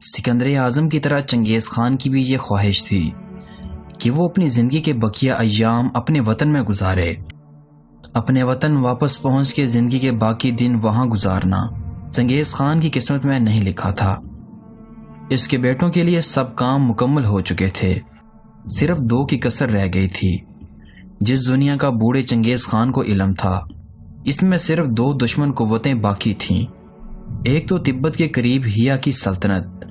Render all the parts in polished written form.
سکندر اعظم کی طرح چنگیز خان کی بھی یہ خواہش تھی کہ وہ اپنی زندگی کے بقیہ ایام اپنے وطن میں گزارے۔ اپنے وطن واپس پہنچ کے زندگی کے باقی دن وہاں گزارنا چنگیز خان کی قسمت میں نہیں لکھا تھا۔ اس کے بیٹوں کے لیے سب کام مکمل ہو چکے تھے، صرف 2 کی کسر رہ گئی تھی۔ جس دنیا کا بوڑھے چنگیز خان کو علم تھا، اس میں صرف 2 دشمن قوتیں باقی تھیں۔ ایک تو تبت کے قریب ہیا کی سلطنت،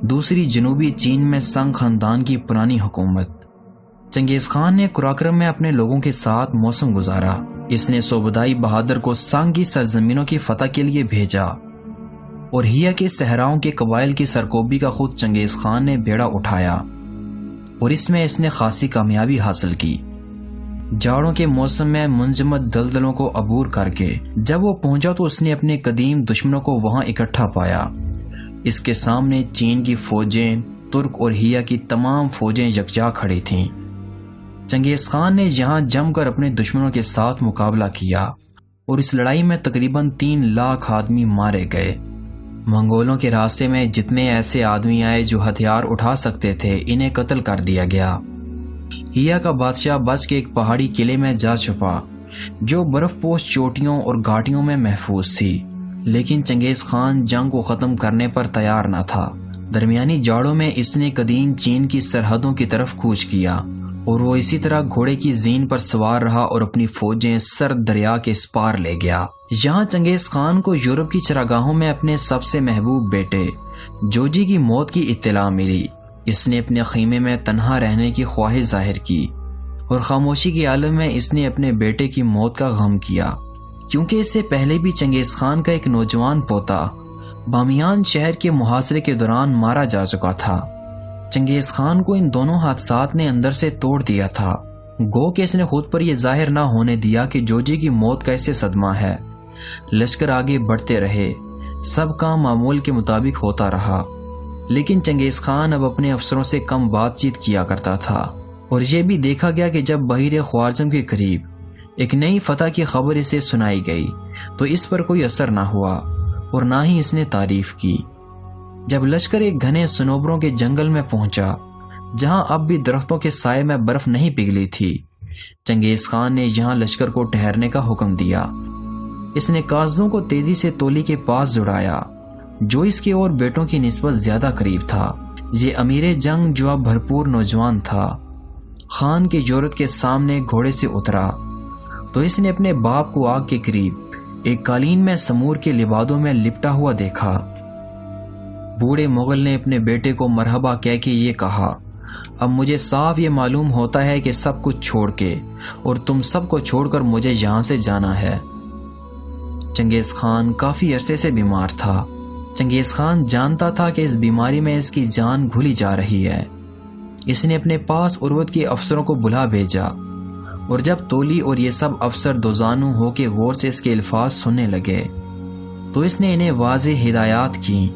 دوسری جنوبی چین میں سنگ خاندان کی پرانی حکومت۔ چنگیز خان نے قراقرم میں اپنے لوگوں کے ساتھ موسم گزارا۔ اس نے صوبدائی بہادر کو سنگ کی سرزمینوں کی فتح کے لیے بھیجا اور ہیا کے صحراؤں کے قبائل کی سرکوبی کا خود چنگیز خان نے بیڑا اٹھایا اور اس میں اس نے خاصی کامیابی حاصل کی۔ جاڑوں کے موسم میں منجمد دلدلوں کو عبور کر کے جب وہ پہنچا تو اس نے اپنے قدیم دشمنوں کو وہاں اکٹھا پایا۔ اس کے سامنے چین کی فوجیں، ترک اور ہیا کی تمام فوجیں یکجا کھڑی تھیں۔ چنگیز خان نے یہاں جم کر اپنے دشمنوں کے ساتھ مقابلہ کیا اور اس لڑائی میں تقریباً 3 لاکھ آدمی مارے گئے۔ منگولوں کے راستے میں جتنے ایسے آدمی آئے جو ہتھیار اٹھا سکتے تھے، انہیں قتل کر دیا گیا۔ ہیا کا بادشاہ بچ کے ایک پہاڑی قلعے میں جا چھپا جو برف پوش چوٹیوں اور گھاٹیوں میں محفوظ تھی، لیکن چنگیز خان جنگ کو ختم کرنے پر تیار نہ تھا۔ درمیانی جاڑوں میں اس نے قدیم چین کی سرحدوں کی طرف کوچ کیا اور وہ اسی طرح گھوڑے کی زین پر سوار رہا اور اپنی فوجیں سرد دریا کے اس پار لے گیا۔ یہاں چنگیز خان کو یورپ کی چراگاہوں میں اپنے سب سے محبوب بیٹے جوجی کی موت کی اطلاع ملی۔ اس نے اپنے خیمے میں تنہا رہنے کی خواہش ظاہر کی اور خاموشی کے عالم میں اس نے اپنے بیٹے کی موت کا غم کیا، کیونکہ اس سے پہلے بھی چنگیز خان کا ایک نوجوان پوتا بامیان شہر کے محاصرے کے دوران مارا جا چکا تھا۔ چنگیز خان کو ان دونوں حادثات نے اندر سے توڑ دیا تھا، گو کہ اس نے خود پر یہ ظاہر نہ ہونے دیا کہ جوجی کی موت کا اسے صدمہ ہے۔ لشکر آگے بڑھتے رہے، سب کام معمول کے مطابق ہوتا رہا، لیکن چنگیز خان اب اپنے افسروں سے کم بات چیت کیا کرتا تھا، اور یہ بھی دیکھا گیا کہ جب بحیر خوارزم کے قریب ایک نئی فتح کی خبر اسے سنائی گئی تو اس پر کوئی اثر نہ ہوا اور نہ ہی اس نے تعریف کی۔ جب لشکر ایک گھنے صنوبروں کے جنگل میں پہنچا جہاں اب بھی درختوں کے سائے میں برف نہیں پگھلی تھی، چنگیز خان نے یہاں لشکر کو ٹھہرنے کا حکم دیا۔ اس نے قاصدوں کو تیزی سے تولی کے پاس جڑایا جو اس کے اور بیٹوں کی نسبت زیادہ قریب تھا۔ یہ امیر جنگ جو اب بھرپور نوجوان تھا، خان کی جورت کے سامنے گھوڑے سے اترا تو اس نے اپنے باپ کو آگ کے قریب ایک قالین میں سمور کے لبادوں میں لپٹا ہوا دیکھا۔ بوڑھے مغل نے اپنے بیٹے کو مرحبا کہہ کے یہ کہا، اب مجھے صاف یہ معلوم ہوتا ہے کہ سب کچھ چھوڑ کے اور تم سب کو چھوڑ کر مجھے یہاں سے جانا ہے۔ چنگیز خان کافی عرصے سے بیمار تھا۔ چنگیز خان جانتا تھا کہ اس بیماری میں اس کی جان گھلی جا رہی ہے۔ اس نے اپنے پاس اروت کے افسروں کو بلا بھیجا اور جب تولی اور یہ سب افسر دوزانو ہو کے غور سے اس کے الفاظ سننے لگے تو اس نے انہیں واضح ہدایات کی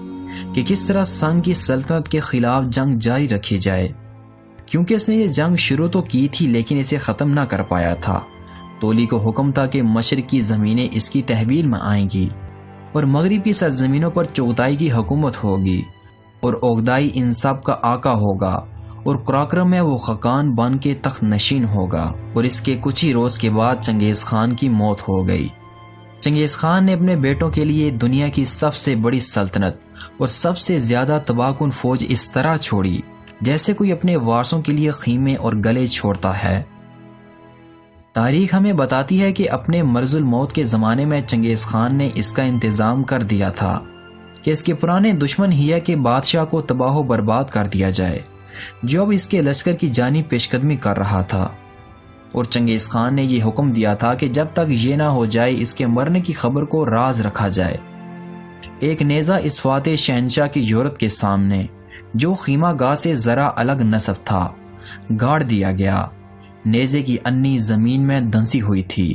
کہ کس طرح سنگ کی سلطنت کے خلاف جنگ جاری رکھی جائے، کیونکہ اس نے یہ جنگ شروع تو کی تھی لیکن اسے ختم نہ کر پایا تھا۔ تولی کو حکم تھا کہ مشرق کی زمینیں اس کی تحویل میں آئیں گی اور مغرب کی سرزمینوں پر چغتائی کی حکومت ہوگی اور اوغدائی ان سب کا آقا ہوگا اور قراقرم میں وہ خقان بن کے تخت نشین ہوگا۔ اور اس کے کچھ ہی روز کے بعد چنگیز خان کی موت ہو گئی۔ چنگیز خان نے اپنے بیٹوں کے لیے دنیا کی سب سے بڑی سلطنت اور سب سے زیادہ تباہ کن فوج اس طرح چھوڑی جیسے کوئی اپنے وارثوں کے لیے خیمے اور گلے چھوڑتا ہے۔ تاریخ ہمیں بتاتی ہے کہ اپنے مرض الموت کے زمانے میں چنگیز خان نے اس کا انتظام کر دیا تھا کہ اس کے پرانے دشمن ہیا کے بادشاہ کو تباہ و برباد کر دیا جائے جو اب اس کے لشکر کی جانب پیش قدمی کر رہا تھا، اور چنگیز خان نے یہ حکم دیا تھا کہ جب تک یہ نہ ہو جائے اس کے مرنے کی خبر کو راز رکھا جائے۔ ایک نیزہ اس فاتح شہنشاہ کی یورت کے سامنے جو خیمہ گاہ سے ذرا الگ نصب تھا گاڑ دیا گیا۔ نیزے کی انی زمین میں دھنسی ہوئی تھی۔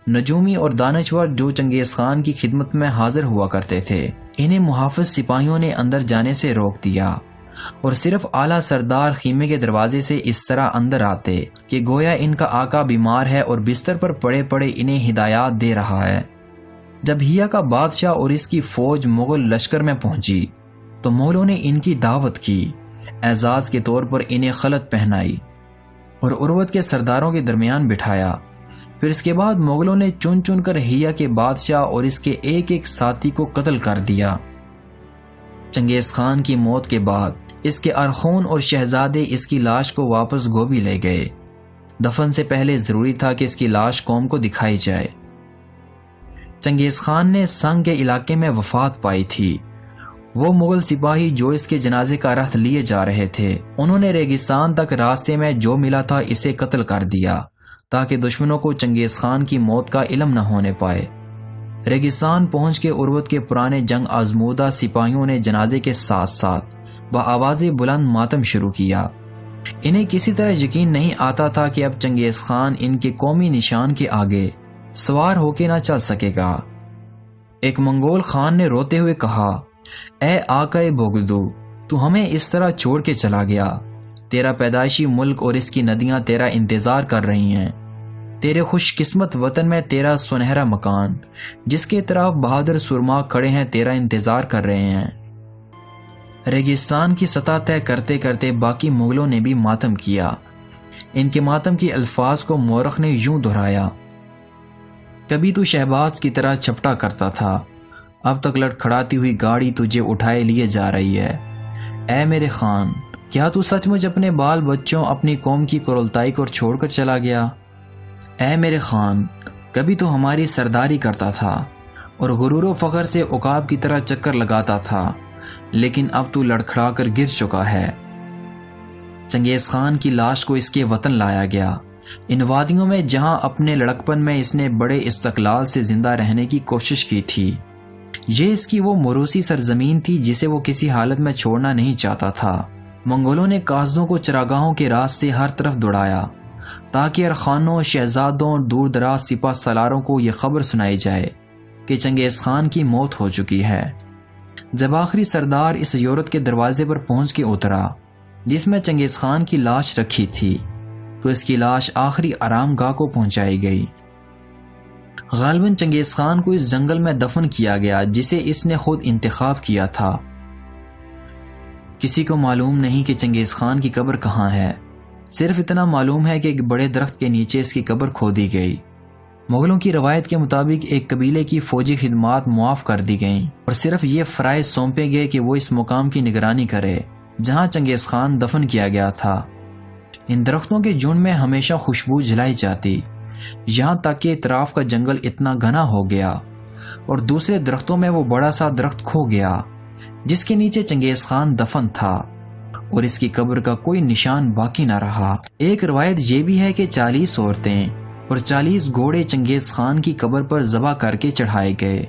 نجومی اور دانشور جو چنگیز خان کی خدمت میں حاضر ہوا کرتے تھے، انہیں محافظ سپاہیوں نے اندر جانے سے روک دیا اور صرف اعلیٰ سردار خیمے کے دروازے سے اس طرح اندر آتے کہ گویا ان کا آقا بیمار ہے اور بستر پر پڑے پڑے انہیں ہدایات دے رہا ہے۔ جب ہیا کا بادشاہ اور اس کی فوج مغل لشکر میں پہنچی تو مغلوں نے ان کی دعوت کی، اعزاز کے طور پر انہیں خلعت پہنائی اور عروت کے سرداروں کے درمیان بٹھایا۔ پھر اس کے بعد مغلوں نے چن چن کر ہیہ کے بادشاہ اور اس کے ایک ایک ساتھی کو قتل کر دیا۔ چنگیز خان کی موت کے بعد اس کے ارخون اور شہزادے اس کی لاش کو واپس گوبھی لے گئے۔ دفن سے پہلے ضروری تھا کہ اس کی لاش قوم کو دکھائی جائے۔ چنگیز خان نے سنگ کے علاقے میں وفات پائی تھی۔ وہ مغل سپاہی جو اس کے جنازے کا رتھ لیے جا رہے تھے، انہوں نے ریگستان تک راستے میں جو ملا تھا اسے قتل کر دیا تاکہ دشمنوں کو چنگیز خان کی موت کا علم نہ ہونے پائے۔ ریگستان پہنچ کے عروت کے پرانے جنگ آزمودہ سپاہیوں نے جنازے کے ساتھ ساتھ بآواز بلند ماتم شروع کیا۔ انہیں کسی طرح یقین نہیں آتا تھا کہ اب چنگیز خان ان کے قومی نشان کے آگے سوار ہو کے نہ چل سکے گا۔ ایک منگول خان نے روتے ہوئے کہا، اے آقا بوگدو، تو ہمیں اس طرح چھوڑ کے چلا گیا۔ تیرا پیدائشی ملک اور اس کی ندیاں تیرا انتظار کر رہی ہیں۔ تیرے خوش قسمت وطن میں تیرا سنہرا مکان، جس کے اطراف بہادر سرما کھڑے ہیں، تیرا انتظار کر رہے ہیں۔ ریگستان کی سطح طے کرتے کرتے باقی مغلوں نے بھی ماتم کیا۔ ان کے ماتم کے الفاظ کو مورخ نے یوں دہرایا، کبھی تو شہباز کی طرح چھپٹا کرتا تھا، اب تک لڑکھڑاتی ہوئی گاڑی تجھے اٹھائے لیے جا رہی ہے۔ اے میرے خان، کیا تو سچ مچ اپنے بال بچوں، اپنی قوم کی کرلتائی کو چھوڑ کر چلا گیا؟ اے میرے خان، کبھی تو ہماری سرداری کرتا تھا اور غرور و فخر سے عقاب کی طرح چکر لگاتا تھا، لیکن اب تو لڑکھڑا کر گر چکا ہے۔ چنگیز خان کی لاش کو اس کے وطن لایا گیا، ان وادیوں میں جہاں اپنے لڑکپن میں اس نے بڑے استقلال سے زندہ رہنے کی کوشش کی تھی۔ یہ اس کی وہ موروثی سرزمین تھی جسے وہ کسی حالت میں چھوڑنا نہیں چاہتا تھا۔ منگولوں نے قاصدوں کو چراگاہوں کے راز سے ہر طرف دوڑایا تاکہ ارخانوں، شہزادوں، دور دراز سپہ سالاروں کو یہ خبر سنائی جائے کہ چنگیز خان کی موت ہو چکی ہے۔ جب آخری سردار اس یورت کے دروازے پر پہنچ کے اترا جس میں چنگیز خان کی لاش رکھی تھی، تو اس کی لاش آخری آرام گاہ کو پہنچائی گئی۔ غالباً چنگیز خان کو اس جنگل میں دفن کیا گیا جسے اس نے خود انتخاب کیا تھا۔ کسی کو معلوم نہیں کہ چنگیز خان کی قبر کہاں ہے، صرف اتنا معلوم ہے کہ ایک بڑے درخت کے نیچے اس کی قبر کھودی گئی۔ مغلوں کی روایت کے مطابق ایک قبیلے کی فوجی خدمات معاف کر دی گئیں اور صرف یہ فرائض سونپے گئے کہ وہ اس مقام کی نگرانی کرے جہاں چنگیز خان دفن کیا گیا تھا۔ ان درختوں کے جھنڈ میں ہمیشہ خوشبو جلائی جاتی، یہاں تک کہ اطراف کا جنگل اتنا گھنا ہو گیا اور دوسرے درختوں میں وہ بڑا سا درخت کھو گیا جس کے نیچے چنگیز خان دفن تھا اور اس کی قبر کا کوئی نشان باقی نہ رہا۔ ایک روایت یہ بھی ہے کہ 40 عورتیں اور 40 گھوڑے چنگیز خان کی قبر پر ذبح کر کے چڑھائے گئے۔